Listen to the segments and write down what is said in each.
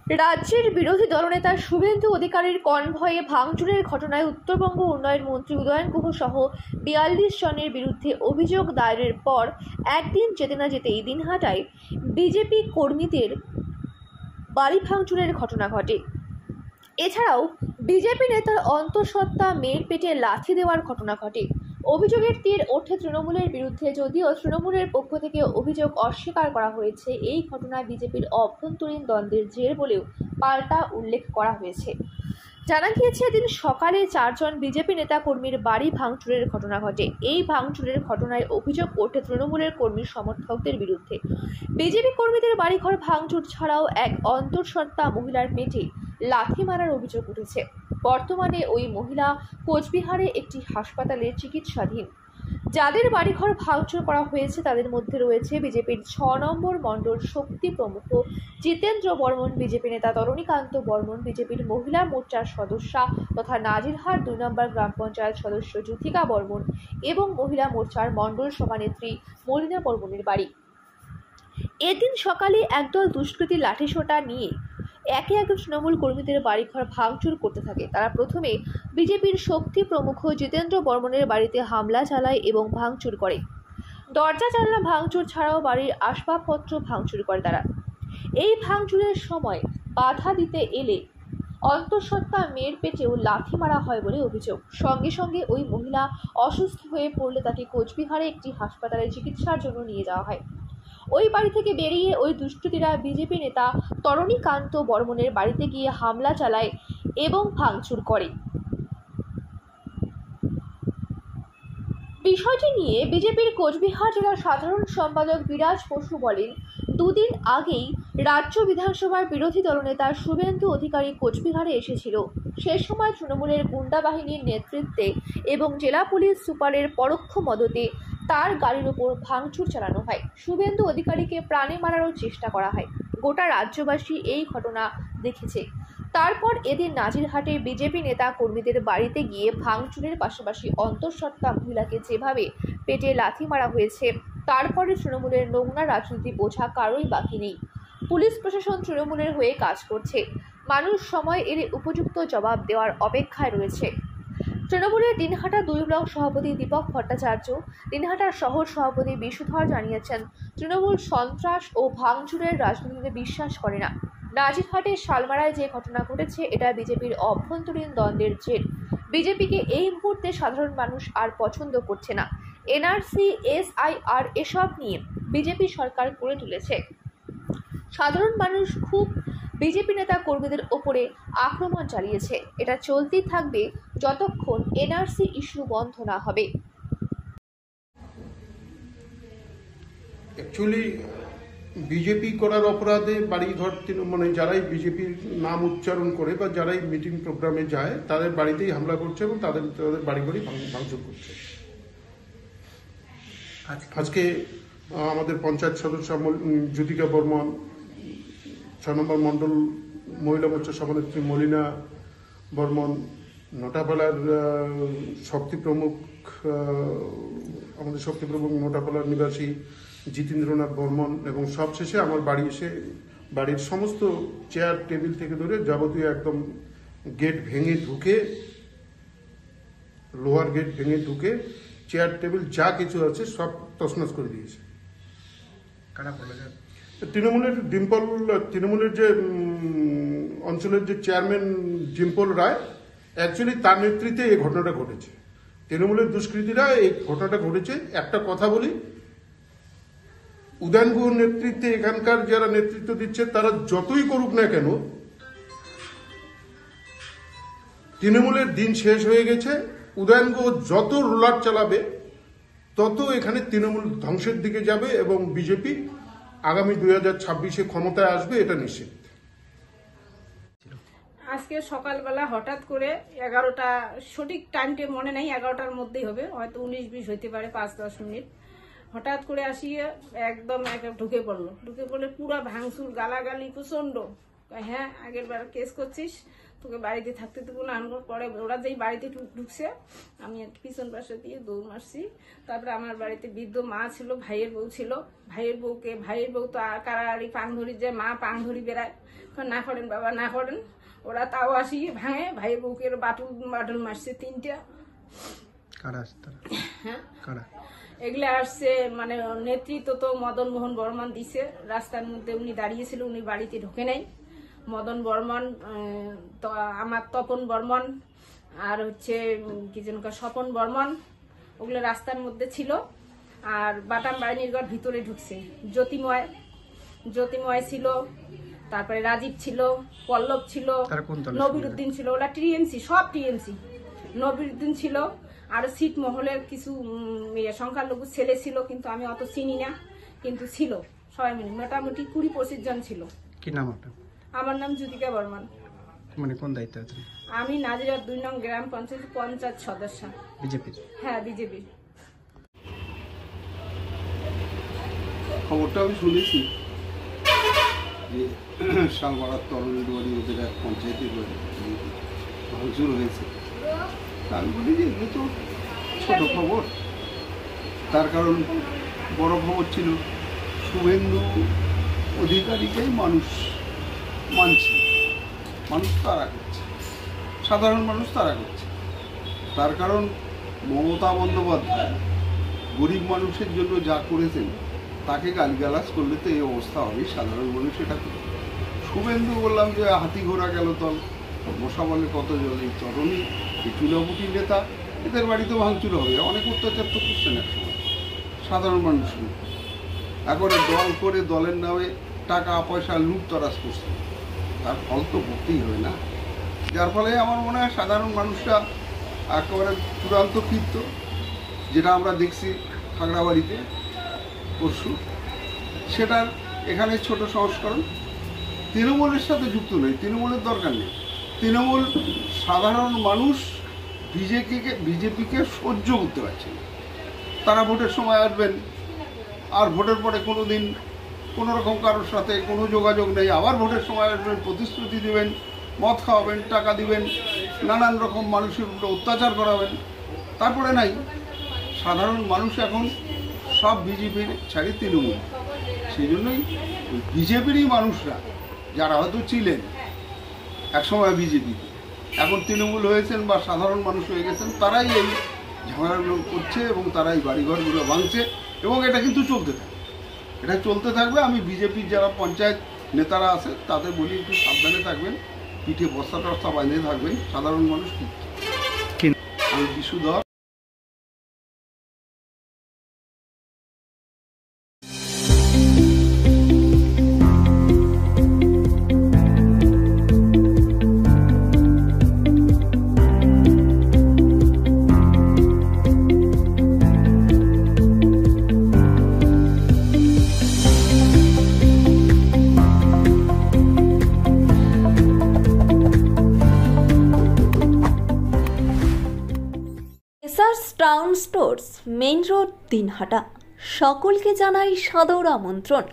রাজ্যের বিরোধী দলনেতা শুভেন্দু অধিকারীর কনভয়ে ভাঙচুরের ঘটনায় উত্তরবঙ্গ উন্নয়ন মন্ত্রী উদয়ন গুহ সহ 42 জনের বিরুদ্ধে অভিযোগ দায়েরের পর একদিন যেতে না যেতেই দিনহাটায় বিজেপি কর্মীদের বাড়ি ভাঙচুরের ঘটনা ঘটে। এছাড়াও বিজেপি নেতার অন্তঃসত্ত্বা মেয়ের পেটে লাথি দেওয়ার ঘটনা ঘটে। অভিযোগের তীর ওঠে তৃণমূলের বিরুদ্ধে, যদিও তৃণমূলের পক্ষ থেকে অভিযোগ অস্বীকার করা হয়েছে। এই ঘটনায় বিজেপির অভ্যন্তরীণ দ্বন্দ্বের জের বলেও পাল্টা উল্লেখ করা হয়েছে। জানা গিয়েছে, এদিন সকালে 4 জন বিজেপি নেতা কর্মীর বাড়ি ভাঙচুরের ঘটনা ঘটে। এই ভাঙচুরের ঘটনায় অভিযোগ ওঠে তৃণমূলের কর্মী সমর্থকদের বিরুদ্ধে। বিজেপি কর্মীদের বাড়িঘর ভাঙচুর ছাড়াও এক অন্তঃসত্ত্বা মহিলার পেটে লাথি মারার অভিযোগ উঠেছে। বর্তমানে ওই মহিলা কোচবিহারে একটি হাসপাতালে চিকিৎসাধীন। যাদের বাড়িঘর ভাঙচুর করা হয়েছে তাদের মধ্যে রয়েছে বিজেপির 6 নম্বর মণ্ডল শক্তি প্রমুখ জিতেন্দ্র বর্মন, বিজেপি নেতা তরণীকান্ত বর্মন, বিজেপির মহিলা মোর্চার সদস্যা তথা নাজিরহাট 2 নম্বর গ্রাম পঞ্চায়েত সদস্য জ্যোতিকা বর্মন এবং মহিলা মোর্চার মণ্ডল সভানেত্রী মলিনা বর্মনের বাড়ি। এদিন সকালে একদল দুষ্কৃতী লাঠিসোঁটা নিয়ে একে একে তৃণমূল কর্মীদের বাড়িঘর ভাঙচুর করতে থাকে। তারা প্রথমে বিজেপির শক্তি প্রমুখ জিতেন্দ্র বর্মনের বাড়িতে হামলা চালায় এবং ভাঙচুর করে। দরজা জানলা ভাঙচুর ছাড়াও বাড়ির আসবাবপত্র ভাঙচুর করে তারা। এই ভাঙচুরের সময় বাধা দিতে এলে অন্তঃসত্ত্বা মেয়ের পেটেও লাথি মারা হয় বলে অভিযোগ। সঙ্গে সঙ্গে ওই মহিলা অসুস্থ হয়ে পড়লে তাকে কোচবিহারে একটি হাসপাতালে চিকিৎসার জন্য নিয়ে যাওয়া হয়। ওই বাড়ি থেকে বেরিয়ে ওই দুষ্কৃতীরা বিজেপি নেতা তরণীকান্ত বর্মনের বাড়িতে গিয়ে হামলা চালায় এবং ভাঙচুর করে। বিষয়টি নিয়ে বিজেপির কোচবিহার জেলার সাধারণ সম্পাদক বিরাজ বসু বলেন, দুদিন আগেই রাজ্য বিধানসভার বিরোধী দলনেতা শুভেন্দু অধিকারী কোচবিহারে এসেছিল। সে সময় তৃণমূলের গুন্ডা বাহিনীর নেতৃত্বে এবং জেলা পুলিশ সুপারের পরোক্ষ মদতে তার গাড়ির উপর ভাঙচুর চালানো হয়। শুভেন্দু অধিকারীকে প্রাণে মারারও চেষ্টা করা হয়। গোটা রাজ্যবাসী এই ঘটনা দেখেছে। তারপর এদিন নাজিরহাটে বিজেপি নেতা কর্মীদের বাড়িতে গিয়ে ভাঙচুরের পাশাপাশি অন্তঃসত্ত্বা মহিলাকে যেভাবে পেটে লাথি মারা হয়েছে, তারপরে তৃণমূলের নোংরা রাজনীতি বোঝা কারোই বাকি নেই। পুলিশ প্রশাসন তৃণমূলের হয়ে কাজ করছে। মানুষ সময় এলে উপযুক্ত জবাব দেওয়ার অপেক্ষায় রয়েছে। তৃণমূলের দিনহাটা 2 ব্লক সভাপতি দীপক ভট্টাচার্য, দিনহাটার শহর সভাপতি বিশুধর জানিয়েছেন, তৃণমূল সন্ত্রাস ও ভাঙচুরের রাজনীতিতে বিশ্বাস করে না। নাজিরহাটের শালমারায় যে ঘটনা ঘটেছে এটা বিজেপির অভ্যন্তরীণ দ্বন্দ্বের জের। বিজেপিকে এই মুহূর্তে সাধারণ মানুষ আর পছন্দ করছে না। এনআরসি, SIR এসব নিয়ে বিজেপি সরকার করে তুলেছে। সাধারণ মানুষ খুব বিজেপি নেতা কর্মীদের ওপরে আক্রমণ চালিয়েছে। এটা চলতেই থাকবে যতক্ষণ এনআরসি ইস্যু বন্ধ না হবে। অ্যাকচুয়ালি বিজেপি করার অপরাধে বাড়িঘর মানে যারাই বিজেপির নাম উচ্চারণ করে বা যারাই মিটিং প্রোগ্রামে যায় তাদের বাড়িতেই হামলা করছে এবং তাদের বাড়ি ভাঙচুর করছে। আজকে আমাদের পঞ্চায়েত সদস্য জ্যোতিকা বর্মন, 6 নম্বর মণ্ডল মহিলা মোর্চা সভানেত্রী মলিনা বর্মন, নোটাপালার শক্তি প্রমুখ আমাদের শক্তি প্রমুখ নোটাপালার নিবাসী জিতেন্দ্রনাথ বর্মন এবং সবশেষে আমার বাড়ি এসে বাড়ির সমস্ত চেয়ার টেবিল থেকে ধরে যাবতীয় একদম গেট ভেঙে ঢুকে, লোহার গেট ভেঙে ঢুকে চেয়ার টেবিল যা কিছু আছে সব তছনছ করে দিয়েছে। তৃণমূলের যে অঞ্চলের যে চেয়ারম্যান ডিম্পল রায়, অ্যাকচুয়ালি তার নেতৃত্বে এই ঘটনাটা ঘটেছে। তৃণমূলের দুষ্কৃতীরা এই ঘটনাটা ঘটেছে। একটা কথা বলি, উদয়ন গুহর নেতৃত্বে এখানকার যারা নেতৃত্ব দিচ্ছে তারা যতই করুক না কেন, তৃণমূলের দিন শেষ হয়ে গেছে। উদয়ন গুহ যত রোলার চালাবে তত এখানে তৃণমূল ধ্বংসের দিকে যাবে এবং বিজেপি আগামী 2026-এ ক্ষমতায় আসবে, এটা নিশ্চিত। আজকে সকালবেলা হঠাৎ করে 11টা, সঠিক টাইমটা মনে নাই, 11টার মধ্যেই হবে, হয়তো 19-20 হইতে পারে, 5-10 মিনিট। হঠাৎ করে আসিয়ে একদম ঢুকে পড়লে পুরা ভাঙচুর, গালাগালি প্রচন্ড, হ্যাঁ আগের বার কেস করছিস, তোকে বাড়িতে থাকতে দেবো না। আনবার পরে ওরা যেই বাড়িতে ঢুকছে আমি আর পিছন পাশে দিয়ে দৌড় মারছি। তারপরে আমার বাড়িতে বৃদ্ধ মা ছিল, ভাইয়ের বউ ছিল। ভাইয়ের বউ তো কারাড়ি পাং ধরি যে মা পাং ধরি বেড়ায়, না করেন বাবা না করেন। ওরা তাও আসি ভাঙে, ভাইয়ের বউকে বাটুল মারছে 3টা। হ্যাঁ এগুলো আসছে মানে নেতৃত্ব তো মদন মোহন বর্মন দিছে। রাস্তার মধ্যে উনি দাঁড়িয়েছিল, উনি বাড়িতে ঢোকে নাই। মদন বর্মন, আমার তপন বর্মন, আর হচ্ছে কি যেন স্বপন বর্মন, ওগুলো রাস্তার মধ্যে ছিল। আর বাটাম বাহিনীর ঘর ভিতরে ঢুকছে। জ্যোতিময় ছিল, তারপরে রাজীব ছিল, পল্লব ছিল, নবিরুদ্দিন ছিল। ওরা টিএমসি, সব টিএমসি। নবিরুদ্দিন ছিল, আর সিট মহলের কিছু সংখ্যালঘু ছেলে ছিল, কিন্তু আমি অত চিনি না, কিন্তু ছিল সবাই মিলে মোটামুটি 20-25 জন ছিল। কি নাম আপনার? আমার নাম জ্যোতিকা বর্মন। মানে কোন দায়িত্বে আছেন? আমি নাজিরাত 2 নং গ্রাম পঞ্চায়েত সদস্য। বিজেপি? হ্যাঁ বিজেপি। খবরটা আমি শুনেছি যে শালপাড়ার তরুণীর বাড়ি ওদের এক পঞ্চায়েতের বাড়ি ভাঙচুর হয়েছে। আমি বলি যে এগুলো তো ছোট খবর, তার কারণ বড় খবর ছিল শুভেন্দু অধিকারীকেই মানুষ মানছে, মানুষ তারা করছে, সাধারণ মানুষ তারা করছে। তার কারণ মমতা বন্দ্যোপাধ্যায় গরিব মানুষের জন্য যা করেছেন তাকে গালিগালাজ করলে তো এই অবস্থা হবে, সাধারণ মানুষ এটা করে। শুভেন্দু বললাম যে হাতি ঘোড়া গেল তল, মশা বলে কত জল। এই তরুণী, এই চুলাপুটি নেতা, এদের বাড়িতে ভাঙচুর হবে। অনেক অত্যাচার তো করছেন এক সময় সাধারণ মানুষকে, একবারে দল করে দলের নামে টাকা পয়সা লুটতরাজ করছে, তার ফল তো ভুগতেই হবে না। যার ফলে আমার মনে হয় সাধারণ মানুষরা একেবারে চূড়ান্ত কৃত্য, যেটা আমরা দেখছি খাগড়াবাড়িতে পরশু, সেটার এখানে ছোট সংস্করণ। তৃণমূলের সাথে যুক্ত নেই, তৃণমূলের দরকার নেই। তৃণমূল সাধারণ মানুষ বিজেপিকে সহ্য করতে পারছে না। তারা ভোটের সময় আসবেন, আর ভোটের পরে কোনো দিন কোনো রকম কারোর সাথে কোনো যোগাযোগ নেই। আবার ভোটের সময় আসবেন, প্রতিশ্রুতি দেবেন, মদ খাওয়াবেন, টাকা দিবেন, নানান রকম মানুষের উপরে অত্যাচার করাবেন, তারপরে নাই। সাধারণ মানুষ এখন সব বিজেপির ছাড়ি তৃণমূল। সেই জন্যই বিজেপিরই মানুষরা যারা হয়তো ছিলেন একসময় বিজেপিতে, এখন তৃণমূল হয়েছেন বা সাধারণ মানুষ হয়ে গেছেন, তারাই এই ঝামেলাগুলো করছে এবং তারাই বাড়িঘরগুলো ভাঙছে। এবং এটা কিন্তু চলতে থাকবে, এটা চলতে থাকবে। আমি বিজেপির যারা পঞ্চায়েত নেতারা আছে তাদের বলি একটু সাবধানে থাকবেন, পিঠে বস্তা টস্তা বাঁধে থাকবেন, সাধারণ মানুষ কি। আমি Bishudhar. Town stores, main road, Dinhata. সকলকে জানাই সাদর আমন্ত্রণ।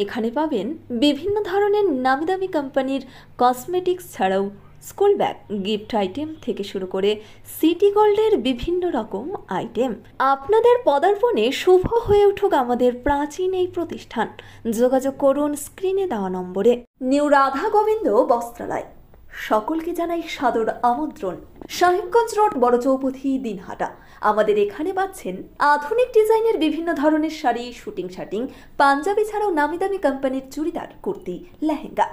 এখানে পাবেন বিভিন্ন ধরনের নামিদামি কোম্পানির কসমেটিক্স ছাড়াও স্কুল ব্যাগ, গিফট আইটেম থেকে শুরু করে সিটি গোল্ডের বিভিন্ন রকম আইটেম। আপনাদের পদার্পণে শুভ হয়ে উঠুক আমাদের প্রাচীন এই প্রতিষ্ঠান। যোগাযোগ করুন স্ক্রিনে দেওয়া নম্বরে। নিউ রাধা গোবিন্দ বস্ত্রালয়, সকলকে জানাই সাদর আমন্ত্রণ। সাহেবগঞ্জ রোড, বড় চৌপথি, দিনহাটা। আমাদের এখানে পাচ্ছেন আধুনিক ডিজাইনের বিভিন্ন ধরনের শাড়ি, শুটিং শার্টিং, পাঞ্জাবি ছাড়াও নামি দামি কোম্পানির চুড়িদার, কুর্তি, লেহেঙ্গা।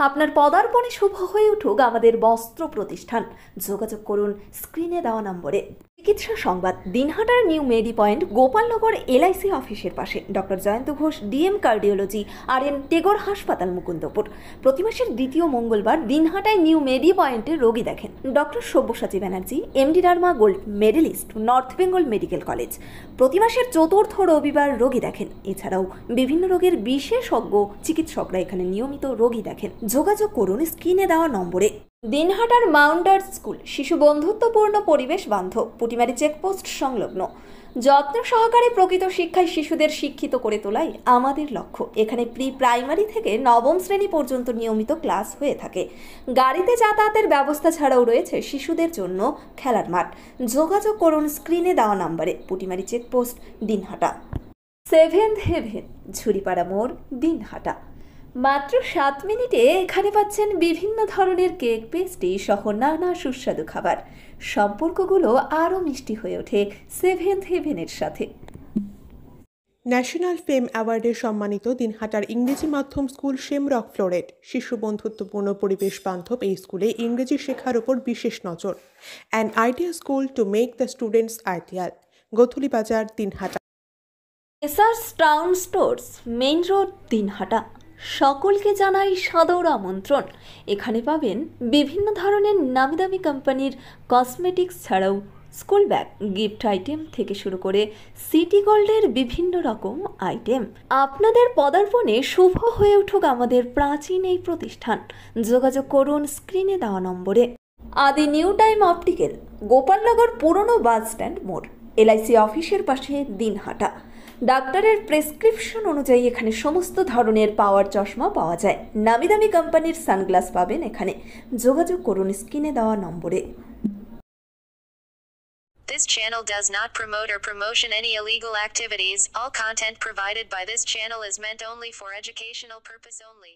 আপনার পদার্পণে শুভ হয়ে উঠুক আমাদের বস্ত্র প্রতিষ্ঠান। যোগাযোগ করুন স্ক্রিনে দেওয়া নম্বরে। চিকিৎসা সংবাদ, দিনহাটার নিউ মেডি পয়েন্ট, গোপালনগর LIC অফিসের পাশে। Doctor Jayanta Ghosh, DM cardiology, RN Tagore হাসপাতাল, মুকুন্দপুর। প্রতি মাসের দ্বিতীয় মঙ্গলবার দিনহাটায় নিউ মেডি পয়েন্টে রোগী দেখেন doctor Sabyasachi Banerjee, MD derma gold medalist, north Bengal medical college. প্রতি মাসের চতুর্থ রবিবার রোগী দেখেন। এছাড়াও বিভিন্ন রোগের বিশেষজ্ঞ চিকিৎসকরা এখানে নিয়মিত রোগী দেখেন। যোগাযোগ করুন স্ক্রিনে দেওয়া নম্বরে। দিনহাটার মাউন্টার স্কুল, শিশু বন্ধুত্বপূর্ণ, পরিবেশ বান্ধব, পুটিমারি চেকপোস্ট সংলগ্ন। যত্ন সহকারে প্রকৃত শিক্ষায় শিশুদের শিক্ষিত করে তোলাই আমাদের লক্ষ্য। এখানে প্রি প্রাইমারি থেকে নবম শ্রেণী পর্যন্ত নিয়মিত ক্লাস হয়ে থাকে। গাড়িতে যাতায়াতের ব্যবস্থা ছাড়াও রয়েছে শিশুদের জন্য খেলার মাঠ। যোগাযোগ করুন স্ক্রিনে দেওয়া নম্বরে। Putimari checkpost, Dinhata. Seventh heaven, Jhuripara মোড়, দিনহাটা। মাত্র 7 মিনিটে এখানে পাচ্ছেন বিভিন্ন ধরনের কেক, পেস্ট্রি সহ নানা সুস্বাদু খাবার। সম্পর্কগুলো আরও মিষ্টি হয়ে ওঠে সেভেন্থ হেভেনের সাথে। ন্যাশনাল ফেম অ্যাওয়ার্ডে সম্মানিত দিনহাটার ইংরেজি মাধ্যম স্কুল শেমরক ফ্লোরেট। শিশু বন্ধুত্বপূর্ণ পরিবেশ বান্ধব এই স্কুলে ইংরেজি শেখার ওপর বিশেষ নজর। An idea school to make the students ideal. Godhuli Bazar, Dinhata. এসার্স town stores, main road, Dinhata. সকলকে জানাই সাদর আমন্ত্রণ। এখানে পাবেন বিভিন্ন ধরনের নামি দামি কোম্পানির কসমেটিক্স ছাড়াও স্কুল ব্যাগ, গিফট আইটেম থেকে শুরু করে সিটি গোল্ডের বিভিন্ন রকম আইটেম। আপনাদের পদার্পণে শুভ হয়ে উঠুক আমাদের প্রাচীন এই প্রতিষ্ঠান। যোগাযোগ করুন স্ক্রিনে দেওয়া নম্বরে। আদি নিউ টাইম অপটিক্যাল, গোপালনগর পুরনো বাস স্ট্যান্ড মোড়, এলআইসি অফিসের পাশে, দিনহাটা। ডাক্তারের প্রেসক্রিপশন অনুযায়ী এখানে সমস্ত ধরনের পাওয়ার চশমা পাওয়া যায়। নামি দামি কোম্পানির সানগ্লাস পাবেন এখানে। যোগাযোগ করুন স্ক্রিনে দেওয়া নম্বরে। This channel does not promote or promotion any illegal activities. All content provided by this channel is meant only for educational purpose only.